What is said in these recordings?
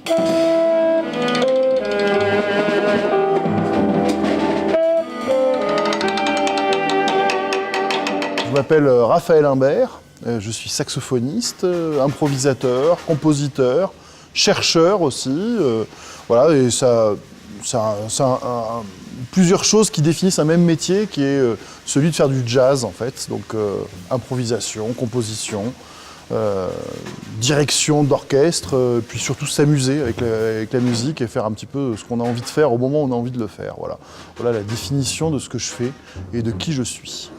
Je m'appelle Raphaël Imbert, je suis saxophoniste, improvisateur, compositeur, chercheur aussi. Voilà, et ça plusieurs choses qui définissent un même métier qui est celui de faire du jazz en fait. Donc improvisation, composition, direction d'orchestre, puis surtout s'amuser avec la musique et faire un petit peu ce qu'on a envie de faire au moment où on a envie de le faire. Voilà, voilà la définition de ce que je fais et de qui je suis.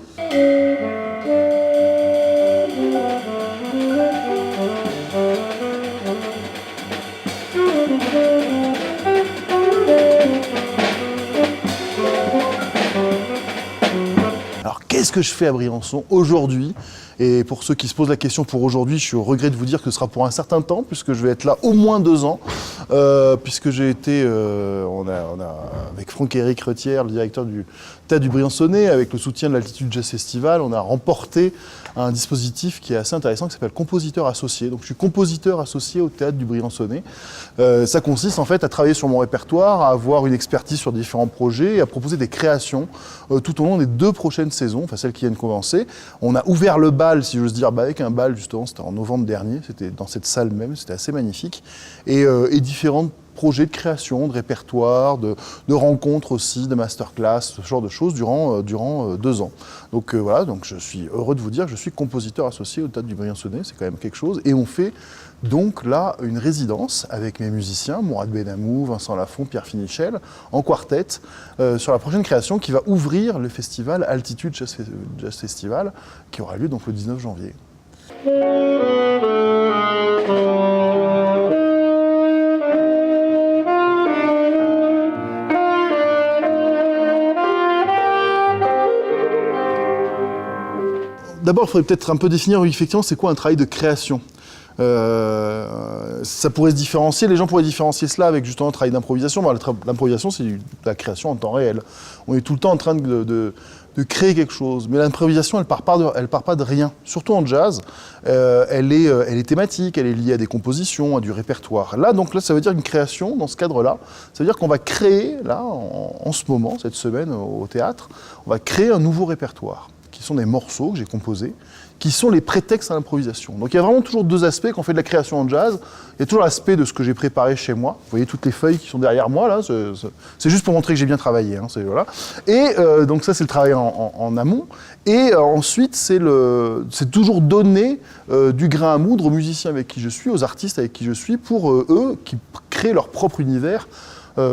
Alors qu'est-ce que je fais à Briançon aujourd'hui? Et pour ceux qui se posent la question pour aujourd'hui, je suis au regret de vous dire que ce sera pour un certain temps, puisque je vais être là au moins 2 ans, puisque j'ai été, avec Franck-Éric Retière, le directeur du Théâtre du Briançonnais, avec le soutien de l'Altitude Jazz Festival, on a remporté un dispositif qui est assez intéressant, qui s'appelle compositeur associé. Donc je suis compositeur associé au Théâtre du Briançonnais. Ça consiste en fait à travailler sur mon répertoire, à avoir une expertise sur différents projets et à proposer des créations tout au long des 2 prochaines saisons, enfin celles qui viennent commencer. On a ouvert le bal, si j'ose dire, avec un bal justement, c'était en novembre dernier, c'était dans cette salle même, c'était assez magnifique, et différents projets de création, de répertoire, de rencontres aussi, de masterclass, ce genre de choses durant 2 ans. Donc voilà, donc je suis heureux de vous dire que je suis compositeur associé au Théâtre du Briançonnais, c'est quand même quelque chose, et on fait donc là une résidence avec mes musiciens, Mourad Benamou, Vincent Lafont, Pierre Finichel, en quartet, sur la prochaine création qui va ouvrir le festival Altitude Jazz Festival, qui aura lieu donc le 19 janvier. D'abord, il faudrait peut-être un peu définir effectivement c'est quoi un travail de création. Ça pourrait se différencier, les gens pourraient différencier cela avec justement un travail d'improvisation. L'improvisation, c'est de la création en temps réel. On est tout le temps en train de créer quelque chose. Mais l'improvisation, elle part pas de rien. Surtout en jazz, elle est thématique, elle est liée à des compositions, à du répertoire. Là, ça veut dire une création, dans ce cadre-là, ça veut dire qu'on va créer, là, en ce moment, cette semaine, au théâtre, on va créer un nouveau répertoire, qui sont des morceaux que j'ai composés, qui sont les prétextes à l'improvisation. Donc il y a vraiment toujours 2 aspects quand on fait de la création en jazz. Il y a toujours l'aspect de ce que j'ai préparé chez moi. Vous voyez toutes les feuilles qui sont derrière moi, là. C'est juste pour montrer que j'ai bien travaillé. Hein, voilà. Et donc ça, c'est le travail en amont. Et ensuite, c'est toujours donner du grain à moudre aux musiciens avec qui je suis, aux artistes avec qui je suis, pour eux qui créent leur propre univers,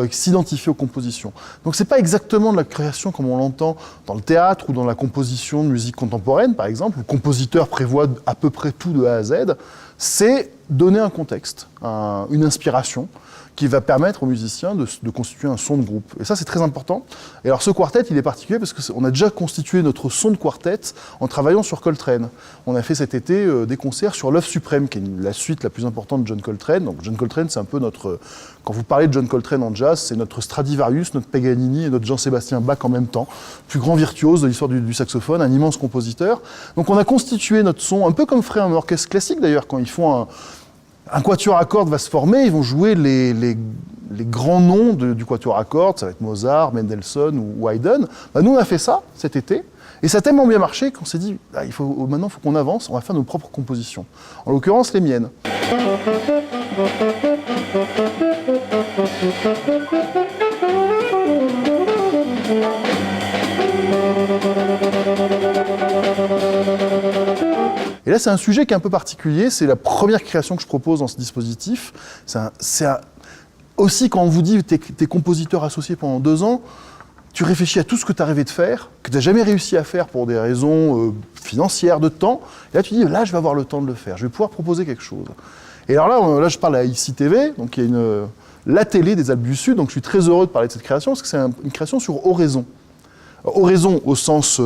qui s'identifient aux compositions. Donc c'est pas exactement de la création comme on l'entend dans le théâtre ou dans la composition de musique contemporaine, par exemple, où le compositeur prévoit à peu près tout de A à Z. C'est donner un contexte, une inspiration, qui va permettre aux musiciens de constituer un son de groupe. Et ça, c'est très important. Et alors, ce quartet, il est particulier parce qu'on a déjà constitué notre son de quartet en travaillant sur Coltrane. On a fait cet été des concerts sur L'Œuvre suprême, qui est la suite la plus importante de John Coltrane. Donc, John Coltrane, c'est un peu notre... Quand vous parlez de John Coltrane en jazz, c'est notre Stradivarius, notre Paganini et notre Jean-Sébastien Bach en même temps. Plus grand virtuose de l'histoire du saxophone, un immense compositeur. Donc, on a constitué notre son, un peu comme ferait un orchestre classique d'ailleurs, quand ils font un quatuor à cordes va se former, ils vont jouer les grands noms du quatuor à cordes, ça va être Mozart, Mendelssohn ou Haydn. Nous, on a fait ça cet été, et ça a tellement bien marché qu'on s'est dit, maintenant, il faut qu'on avance, on va faire nos propres compositions. En l'occurrence, les miennes. Et là, c'est un sujet qui est un peu particulier, c'est la première création que je propose dans ce dispositif. Aussi, quand on vous dit que tu es compositeur associé pendant 2 ans, tu réfléchis à tout ce que tu as rêvé de faire, que tu n'as jamais réussi à faire pour des raisons financières, de temps. Et là, tu dis, là, je vais avoir le temps de le faire, je vais pouvoir proposer quelque chose. Et alors là je parle à ICTV, donc il y a la télé des Alpes du Sud, donc je suis très heureux de parler de cette création, parce que c'est une création sur oraison. Oraison au sens...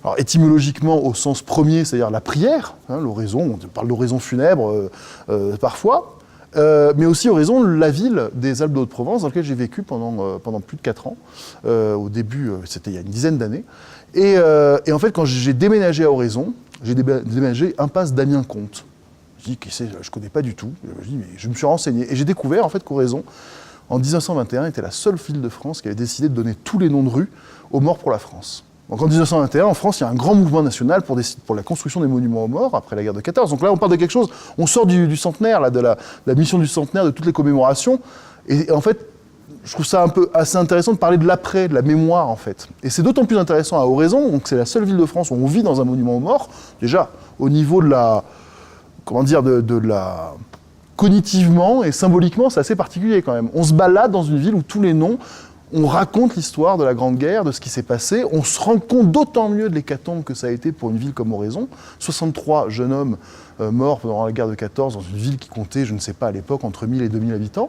Alors, étymologiquement, au sens premier, c'est-à-dire la prière, hein, l'oraison, on parle d'oraison funèbre parfois, mais aussi oraison, la ville des Alpes de Haute-Provence, dans laquelle j'ai vécu pendant plus de 4 ans. Au début, c'était il y a une dizaine d'années. Et en fait, quand j'ai déménagé à Oraison, j'ai déménagé impasse Damien Comte. dis, je ne connais pas du tout. Je dis, mais je me suis renseigné. Et j'ai découvert en fait qu'Oraison, en 1921, était la seule ville de France qui avait décidé de donner tous les noms de rues aux morts pour la France. Donc en 1921, en France, il y a un grand mouvement national pour la construction des monuments aux morts après la guerre de 14. Donc là, on parle de quelque chose, on sort du centenaire, là, de la mission du centenaire, de toutes les commémorations. Et en fait, je trouve ça assez intéressant de parler de l'après, de la mémoire en fait. Et c'est d'autant plus intéressant à Oraison, donc c'est la seule ville de France où on vit dans un monument aux morts. Déjà, au niveau de la... Comment dire, de la... Cognitivement et symboliquement, c'est assez particulier quand même. On se balade dans une ville où tous les noms... On raconte l'histoire de la Grande Guerre, de ce qui s'est passé. On se rend compte d'autant mieux de l'hécatombe que ça a été pour une ville comme Oraison. 63 jeunes hommes morts pendant la guerre de 14 dans une ville qui comptait, je ne sais pas à l'époque, entre 1000 et 2000 habitants.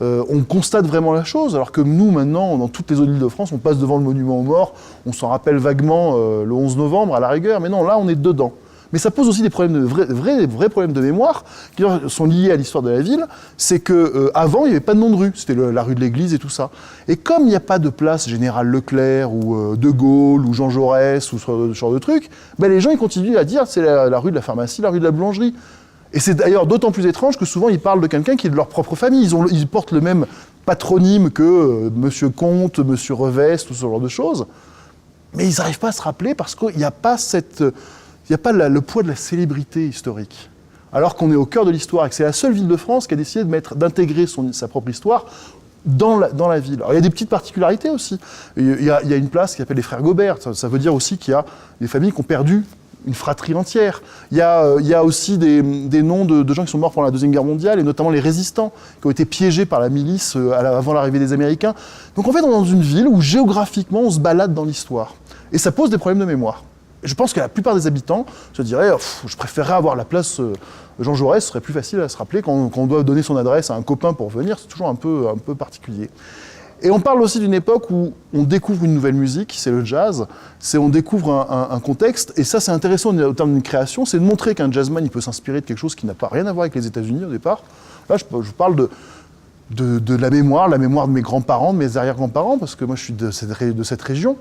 On constate vraiment la chose, alors que nous, maintenant, dans toutes les autres villes de France, on passe devant le monument aux morts, on s'en rappelle vaguement le 11 novembre, à la rigueur, mais non, là, on est dedans. Mais ça pose aussi des problèmes vrais problèmes de mémoire qui sont liés à l'histoire de la ville. C'est qu'avant, il n'y avait pas de nom de rue. C'était la rue de l'église et tout ça. Et comme il n'y a pas de place Général Leclerc ou De Gaulle ou Jean Jaurès ou ce genre de trucs, ben les gens ils continuent à dire c'est la rue de la pharmacie, la rue de la boulangerie. Et c'est d'ailleurs d'autant plus étrange que souvent ils parlent de quelqu'un qui est de leur propre famille. Ils portent le même patronyme que Monsieur Comte, Monsieur Revest, tout ce genre de choses. Mais ils n'arrivent pas à se rappeler parce qu'il n'y a pas le poids de la célébrité historique. Alors qu'on est au cœur de l'histoire et que c'est la seule ville de France qui a décidé d'intégrer sa propre histoire dans la ville. Alors il y a des petites particularités aussi. Il y a une place qui s'appelle les Frères Gobert. Ça veut dire aussi qu'il y a des familles qui ont perdu une fratrie entière. Il y a aussi des noms de gens qui sont morts pendant la Deuxième Guerre mondiale, et notamment les résistants, qui ont été piégés par la milice avant l'arrivée des Américains. Donc en fait, on est dans une ville où géographiquement, on se balade dans l'histoire. Et ça pose des problèmes de mémoire. Je pense que la plupart des habitants se diraient je préférerais avoir la place Jean Jaurès, ce serait plus facile à se rappeler quand on doit donner son adresse à un copain pour venir, c'est toujours un peu particulier. Et on parle aussi d'une époque où on découvre une nouvelle musique, c'est le jazz, on découvre un contexte, et ça c'est intéressant au terme d'une création, c'est de montrer qu'un jazzman il peut s'inspirer de quelque chose qui n'a pas rien à voir avec les États-Unis au départ. Là je parle de la mémoire de mes grands-parents, de mes arrière-grands-parents, parce que moi je suis de cette région.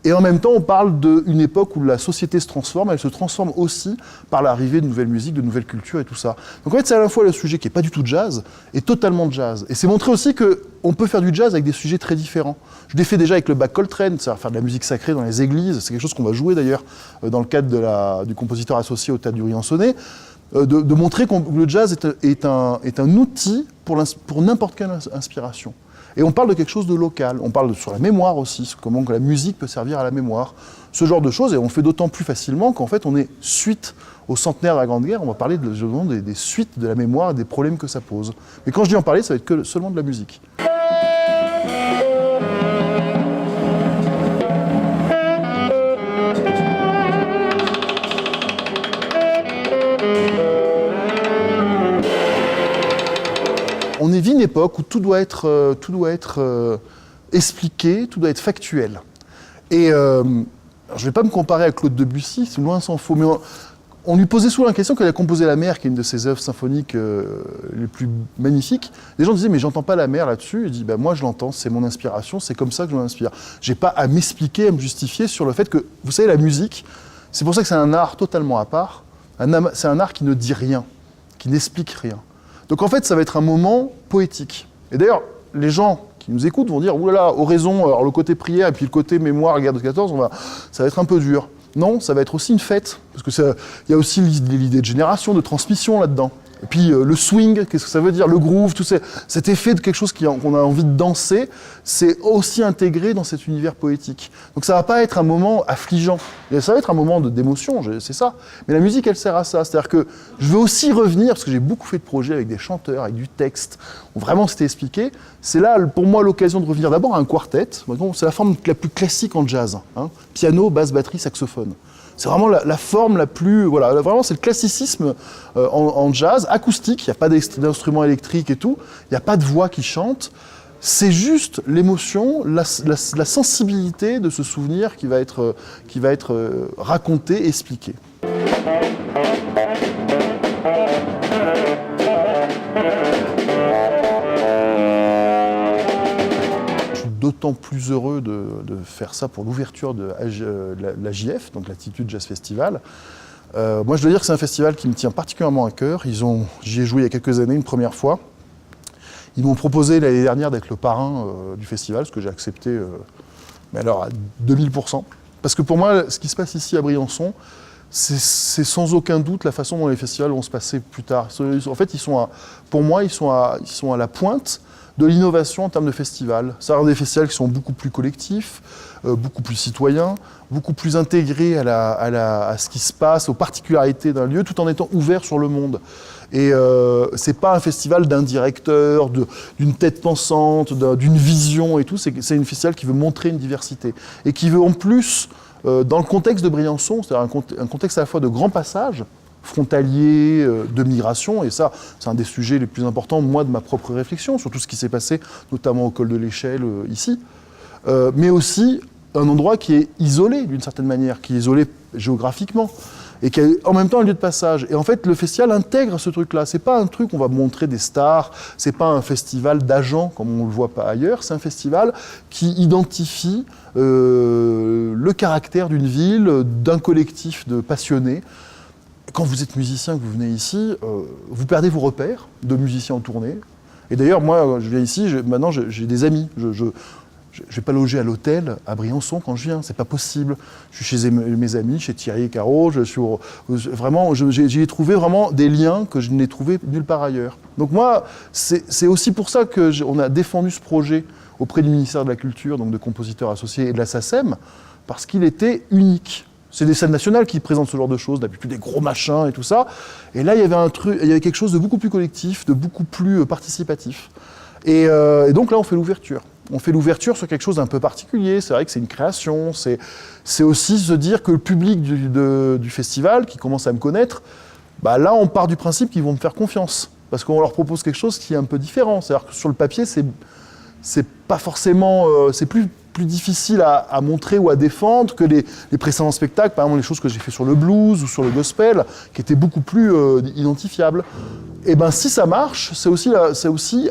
Et en même temps, on parle d'une époque où la société se transforme, elle se transforme aussi par l'arrivée de nouvelles musiques, de nouvelles cultures et tout ça. Donc en fait, c'est à la fois le sujet qui n'est pas du tout jazz et totalement jazz. Et c'est montrer aussi qu'on peut faire du jazz avec des sujets très différents. Je l'ai fait déjà avec le Bach Coltrane, c'est-à-dire faire de la musique sacrée dans les églises. C'est quelque chose qu'on va jouer d'ailleurs dans le cadre du compositeur associé au Théâtre du Riançonnet. De montrer que le jazz est un outil pour n'importe quelle inspiration. Et on parle de quelque chose de local, on parle sur la mémoire aussi, comment que la musique peut servir à la mémoire, ce genre de choses, et on le fait d'autant plus facilement qu'en fait on est suite au centenaire de la Grande Guerre, on va parler des suites de la mémoire et des problèmes que ça pose. Mais quand je dis en parler, ça va être seulement de la musique. On vit une époque où tout doit être expliqué, tout doit être factuel. Et je ne vais pas me comparer à Claude Debussy, c'est loin s'en faut, mais on lui posait souvent la question quand il a composé La Mer, qui est une de ses œuvres symphoniques les plus magnifiques. Les gens disaient, mais j'entends pas la mer là-dessus. Il dit, moi je l'entends, c'est mon inspiration, c'est comme ça que je m'inspire. J'ai pas à m'expliquer, à me justifier sur le fait que, vous savez, la musique, c'est pour ça que c'est un art totalement à part. C'est un art qui ne dit rien, qui n'explique rien. Donc en fait, ça va être un moment poétique. Et d'ailleurs, les gens qui nous écoutent vont dire « Ouh là là, Oraison, alors le côté prière et puis le côté mémoire, guerre de 14, ça va être un peu dur. » Non, ça va être aussi une fête, parce qu'il y a aussi l'idée de génération, de transmission là-dedans. Et puis le swing, qu'est-ce que ça veut dire? Le groove, tout cet effet de quelque chose qu'on a envie de danser, c'est aussi intégré dans cet univers poétique. Donc ça va pas être un moment affligeant, ça va être un moment d'émotion, c'est ça. Mais la musique, elle sert à ça. C'est-à-dire que je veux aussi revenir, parce que j'ai beaucoup fait de projets avec des chanteurs, avec du texte, où vraiment c'était expliqué. C'est là, pour moi, l'occasion de revenir d'abord à un quartet. C'est la forme la plus classique en jazz. Piano, basse, batterie, saxophone. C'est vraiment la forme la plus... Voilà, vraiment, c'est le classicisme en jazz, acoustique, il n'y a pas d'instruments électriques et tout, il n'y a pas de voix qui chante. C'est juste l'émotion, la sensibilité de ce souvenir qui va être raconté, expliqué. D'autant plus heureux de faire ça pour l'ouverture de l'AJF, donc l'Attitude Jazz Festival, Moi, je dois dire que c'est un festival qui me tient particulièrement à cœur. J'y ai joué il y a quelques années, une première fois. Ils m'ont proposé l'année dernière d'être le parrain du festival, ce que j'ai accepté mais alors à 2000%. Parce que pour moi, ce qui se passe ici à Briançon, c'est sans aucun doute la façon dont les festivals vont se passer plus tard. En fait, pour moi, ils sont à la pointe de l'innovation en termes de festivals. C'est-à-dire des festivals qui sont beaucoup plus collectifs, beaucoup plus citoyens, beaucoup plus intégrés à ce qui se passe, aux particularités d'un lieu, tout en étant ouverts sur le monde. Et c'est pas un festival d'un directeur, d'une tête pensante, d'une vision et tout. C'est un festival qui veut montrer une diversité et qui veut en plus, dans le contexte de Briançon, c'est-à-dire un contexte à la fois de grands passages frontaliers, de migration, et ça, c'est un des sujets les plus importants, moi, de ma propre réflexion, sur tout ce qui s'est passé, notamment au col de l'Échelle, ici, mais aussi un endroit qui est isolé, d'une certaine manière, qui est isolé géographiquement, et qui est en même temps un lieu de passage. Et en fait, le festival intègre ce truc-là. C'est pas un truc où on va montrer des stars, c'est pas un festival d'agents, comme on le voit pas ailleurs, c'est un festival qui identifie le caractère d'une ville, d'un collectif de passionnés. Quand vous êtes musicien, que vous venez ici, vous perdez vos repères de musiciens en tournée. Et d'ailleurs, moi, je viens ici, maintenant j'ai des amis. Je ne vais pas loger à l'hôtel à Briançon quand je viens, c'est pas possible. Je suis chez mes amis, chez Thierry et Caro, j'ai trouvé vraiment des liens que je n'ai trouvés nulle part ailleurs. Donc moi, c'est aussi pour ça qu'on a défendu ce projet auprès du ministère de la Culture, donc de compositeurs associés et de la SACEM, parce qu'il était unique. C'est des scènes nationales qui présentent ce genre de choses, d'habitude des gros machins et tout ça. Et là, il y avait quelque chose de beaucoup plus collectif, de beaucoup plus participatif. Et donc là, on fait l'ouverture. On fait l'ouverture sur quelque chose d'un peu particulier. C'est vrai que c'est une création. C'est aussi se dire que le public du festival, qui commence à me connaître, bah là, on part du principe qu'ils vont me faire confiance. Parce qu'on leur propose quelque chose qui est un peu différent. C'est-à-dire que sur le papier, c'est pas forcément... c'est plus difficile à montrer ou à défendre que les précédents spectacles, par exemple les choses que j'ai fait sur le blues ou sur le gospel, qui étaient beaucoup plus identifiables. Et ben si ça marche, c'est aussi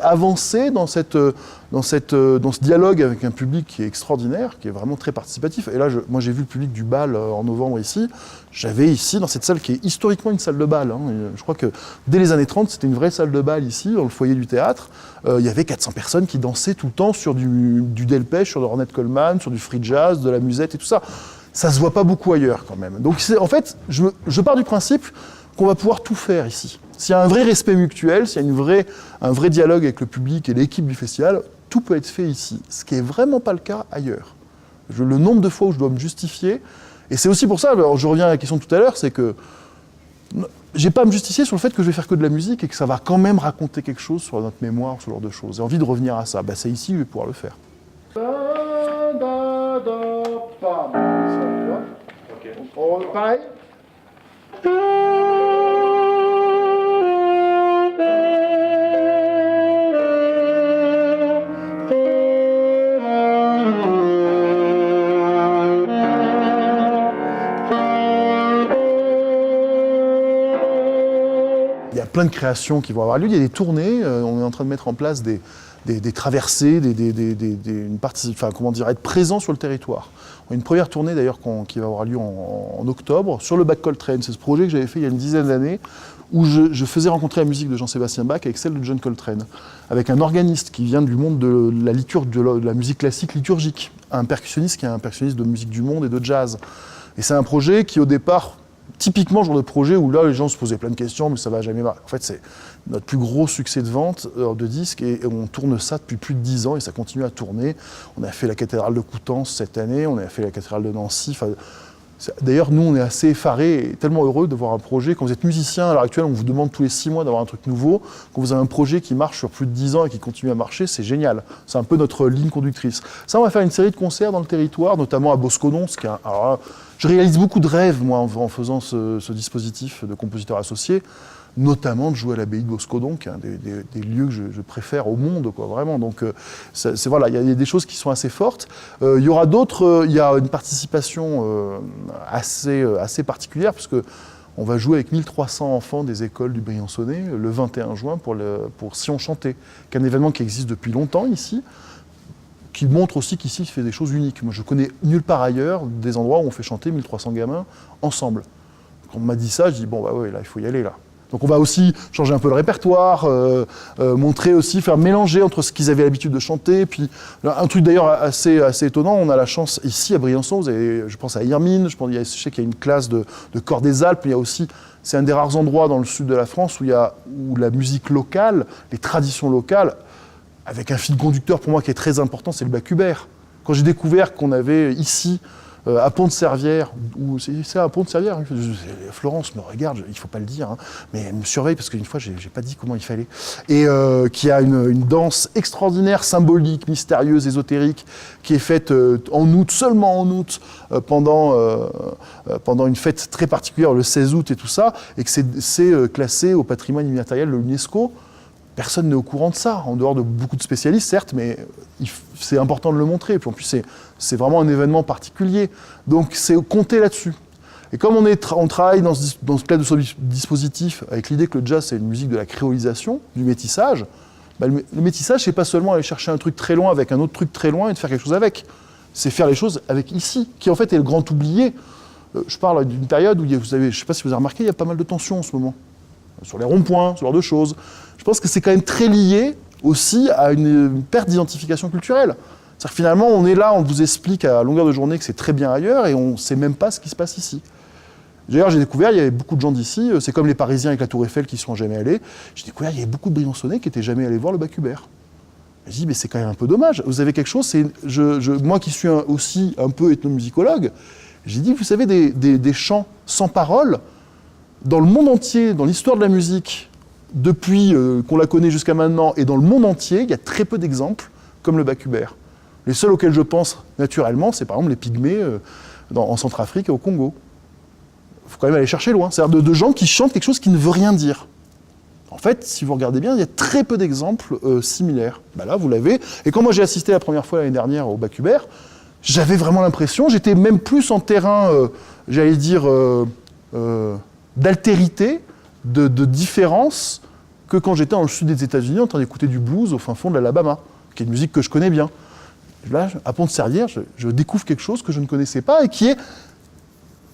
avancer dans ce dialogue avec un public qui est extraordinaire, qui est vraiment très participatif. Et là, moi j'ai vu le public du bal en novembre ici. J'avais ici, dans cette salle qui est historiquement une salle de bal. Hein. Je crois que dès les années 30, c'était une vraie salle de bal ici, dans le foyer du théâtre. Il y avait 400 personnes qui dansaient tout le temps sur du Delpech, sur de Ornette Coleman, sur du free jazz, de la musette et tout ça. Ça se voit pas beaucoup ailleurs quand même. Donc en fait, je pars du principe qu'on va pouvoir tout faire ici. S'il y a un vrai respect mutuel, s'il y a un vrai dialogue avec le public et l'équipe du festival, tout peut être fait ici. Ce qui n'est vraiment pas le cas ailleurs. Le nombre de fois où je dois me justifier, et c'est aussi pour ça, alors je reviens à la question de tout à l'heure, c'est que j'ai pas à me justifier sur le fait que je vais faire que de la musique et que ça va quand même raconter quelque chose sur notre mémoire, ce genre de choses. J'ai envie de revenir à ça. Bah, c'est ici que je vais pouvoir le faire. Okay. Pareil. Il y a plein de créations qui vont avoir lieu. Il y a des tournées. On est en train de mettre en place des traversées, être présent sur le territoire. Une première tournée d'ailleurs qui va avoir lieu en octobre sur le Bach Coltrane. C'est ce projet que j'avais fait il y a une dizaine d'années où je faisais rencontrer la musique de Jean-Sébastien Bach avec celle de John Coltrane, avec un organiste qui vient du monde de la musique classique liturgique, un percussionniste qui est un percussionniste de musique du monde et de jazz. Et c'est un projet qui au départ, typiquement genre de projet où là les gens se posaient plein de questions mais ça va jamais mal. En fait c'est notre plus gros succès de vente de disques et on tourne ça depuis plus de 10 ans et ça continue à tourner. On a fait la cathédrale de Coutances cette année, on a fait la cathédrale de Nancy. D'ailleurs nous on est assez effarés et tellement heureux de voir un projet. Quand vous êtes musicien à l'heure actuelle, on vous demande tous les 6 mois d'avoir un truc nouveau. Quand vous avez un projet qui marche sur plus de 10 ans et qui continue à marcher, c'est génial. C'est un peu notre ligne conductrice. Ça on va faire une série de concerts dans le territoire, notamment à Boscodon, je réalise beaucoup de rêves, moi, en faisant ce dispositif de compositeur associé, notamment de jouer à l'abbaye de Boscodon, qui est un des lieux que je préfère au monde, quoi, vraiment. Donc, voilà, il y a des choses qui sont assez fortes. Il y aura d'autres, il y a une participation assez particulière, parce que on va jouer avec 1300 enfants des écoles du Briançonnais le 21 juin pour Si on chantait, qui est un événement qui existe depuis longtemps ici, qui montre aussi qu'ici, il se fait des choses uniques. Moi, je connais nulle part ailleurs des endroits où on fait chanter 1300 gamins ensemble. Quand on m'a dit ça, je dis, bon, bah ouais, là, il faut y aller, là. Donc on va aussi changer un peu le répertoire, montrer aussi, faire mélanger entre ce qu'ils avaient l'habitude de chanter. Puis un truc d'ailleurs assez étonnant, on a la chance ici à Briançon, je pense à Irmine, je sais qu'il y a une classe de chœur des Alpes, mais il y a aussi, c'est un des rares endroits dans le sud de la France où la musique locale, les traditions locales, avec un fil conducteur pour moi qui est très important, c'est le Bacubert. Quand j'ai découvert qu'on avait ici, à Pont-de-Servière, c'est à Pont-de-Servière, Florence me regarde, il ne faut pas le dire, hein, mais elle me surveille parce qu'une fois, je n'ai pas dit comment il fallait, et qui a une danse extraordinaire, symbolique, mystérieuse, ésotérique, qui est faite en août, seulement en août, pendant une fête très particulière, le 16 août et tout ça, et que c'est classé au patrimoine immatériel de l'UNESCO. Personne n'est au courant de ça, en dehors de beaucoup de spécialistes, certes, mais c'est important de le montrer. Et puis en plus, c'est vraiment un événement particulier. Donc c'est compter là-dessus. Et comme on travaille dans ce cadre de ce dispositif, avec l'idée que le jazz, c'est une musique de la créolisation, du métissage, bah, le métissage, c'est pas seulement aller chercher un truc très loin avec un autre truc très loin et de faire quelque chose avec. C'est faire les choses avec ici, qui en fait est le grand oublié. Je parle d'une période où, vous avez, je ne sais pas si vous avez remarqué, il y a pas mal de tensions en ce moment. Sur les ronds-points, ce genre de choses. Je pense que c'est quand même très lié aussi à une perte d'identification culturelle. C'est-à-dire que finalement, on est là, on vous explique à longueur de journée que c'est très bien ailleurs et on ne sait même pas ce qui se passe ici. D'ailleurs, j'ai découvert, il y avait beaucoup de gens d'ici, c'est comme les Parisiens avec la Tour Eiffel qui ne sont jamais allés. J'ai découvert, il y avait beaucoup de Briançonnais qui n'étaient jamais allés voir le Bacubert. J'ai dit, mais c'est quand même un peu dommage. Vous avez quelque chose, moi qui suis aussi un peu ethnomusicologue, j'ai dit, vous savez, des chants sans parole, dans le monde entier, dans l'histoire de la musique, depuis qu'on la connaît jusqu'à maintenant, et dans le monde entier, il y a très peu d'exemples comme le Bacubert. Les seuls auxquels je pense naturellement, c'est par exemple les Pygmées en Centrafrique et au Congo. Il faut quand même aller chercher loin. C'est-à-dire de gens qui chantent quelque chose qui ne veut rien dire. En fait, si vous regardez bien, il y a très peu d'exemples similaires. Ben là, vous l'avez. Et quand moi j'ai assisté la première fois l'année dernière au Bacubert, j'avais vraiment l'impression, j'étais même plus en terrain, j'allais dire, d'altérité, de différence, que quand j'étais dans le sud des États-Unis en train d'écouter du blues au fin fond de l'Alabama, qui est une musique que je connais bien. Là, à Pont-de-Servière, je découvre quelque chose que je ne connaissais pas et qui est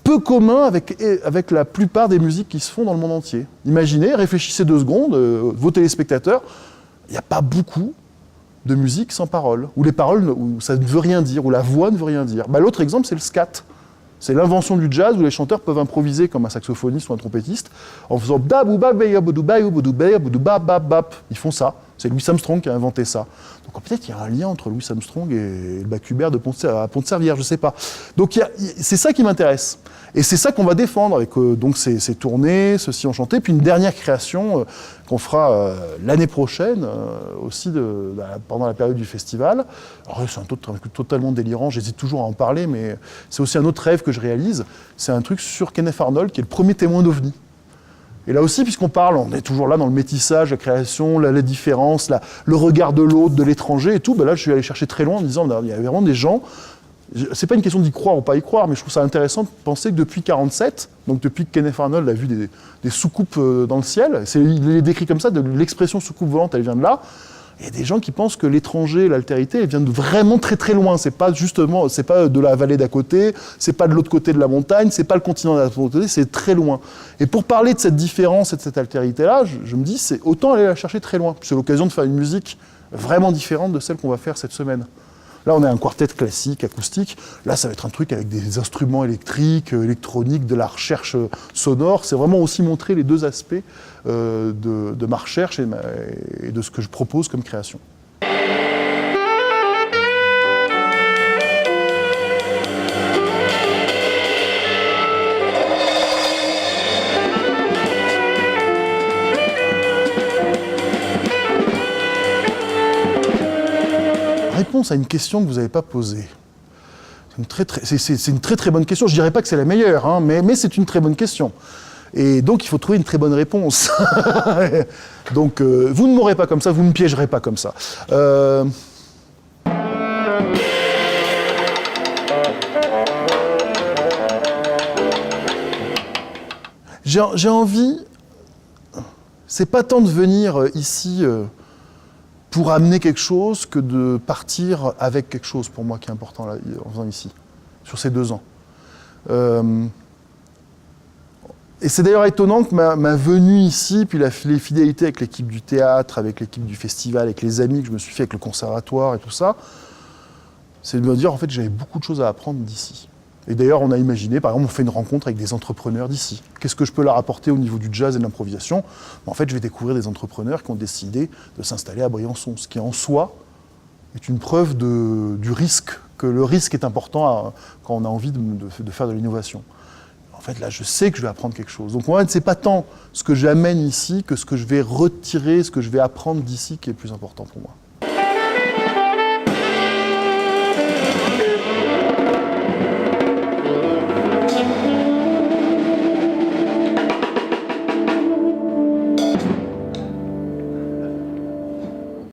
peu commun avec la plupart des musiques qui se font dans le monde entier. Imaginez, réfléchissez 2 secondes, vos téléspectateurs, il n'y a pas beaucoup de musique sans paroles, où les paroles, où ça ne veut rien dire, où la voix ne veut rien dire. Bah, l'autre exemple, c'est le scat. C'est l'invention du jazz où les chanteurs peuvent improviser comme un saxophoniste ou un trompettiste en faisant ils font ça. C'est Louis Armstrong qui a inventé ça. Donc peut-être qu'il y a un lien entre Louis Armstrong et le Bacubert à Pont-de-Servière, je ne sais pas. Donc c'est ça qui m'intéresse. Et c'est ça qu'on va défendre avec donc ces tournées, ceci enchanté, puis une dernière création qu'on fera l'année prochaine, aussi pendant la période du festival. Alors c'est un truc totalement délirant, j'hésite toujours à en parler, mais c'est aussi un autre rêve que je réalise. C'est un truc sur Kenneth Arnold, qui est le premier témoin d'OVNI. Et là aussi, puisqu'on parle, on est toujours là dans le métissage, la création, la différence, le regard de l'autre, de l'étranger et tout, ben là je suis allé chercher très loin en disant, il y a vraiment des gens. C'est pas une question d'y croire ou pas y croire, mais je trouve ça intéressant de penser que depuis 1947, donc depuis que Kenneth Arnold a vu des soucoupes dans le ciel, il est décrit comme ça, de l'expression soucoupe volante, elle vient de là. Il y a des gens qui pensent que l'étranger, l'altérité, elle vient de vraiment très très loin. C'est pas de la vallée d'à côté, c'est pas de l'autre côté de la montagne, c'est pas le continent de l'autre côté, c'est très loin. Et pour parler de cette différence et de cette altérité-là, je me dis, c'est autant aller la chercher très loin. C'est l'occasion de faire une musique vraiment différente de celle qu'on va faire cette semaine. Là, on a un quartet classique, acoustique. Là, ça va être un truc avec des instruments électriques, électroniques, de la recherche sonore. C'est vraiment aussi montrer les 2 aspects de ma recherche et de ce que je propose comme création. Réponse à une question que vous n'avez pas posée. C'est une très très bonne question. Je ne dirais pas que c'est la meilleure, hein, mais c'est une très bonne question. Et donc il faut trouver une très bonne réponse. Donc vous ne m'aurez pas comme ça, vous ne me piégerez pas comme ça. J'ai envie, c'est pas tant de venir ici pour amener quelque chose que de partir avec quelque chose, pour moi, qui est important là, en venant ici, sur ces 2 ans. Et c'est d'ailleurs étonnant que ma venue ici, puis les fidélités avec l'équipe du théâtre, avec l'équipe du festival, avec les amis que je me suis fait avec le conservatoire et tout ça, c'est de me dire en fait j'avais beaucoup de choses à apprendre d'ici. Et d'ailleurs on a imaginé, par exemple on fait une rencontre avec des entrepreneurs d'ici. Qu'est-ce que je peux leur apporter au niveau du jazz et de l'improvisation? En fait je vais découvrir des entrepreneurs qui ont décidé de s'installer à Briançon, ce qui en soi est une preuve du risque, que le risque est important quand on a envie de faire de l'innovation. En fait, là, je sais que je vais apprendre quelque chose. Donc, moi, ce n'est pas tant ce que j'amène ici que ce que je vais retirer, ce que je vais apprendre d'ici qui est le plus important pour moi.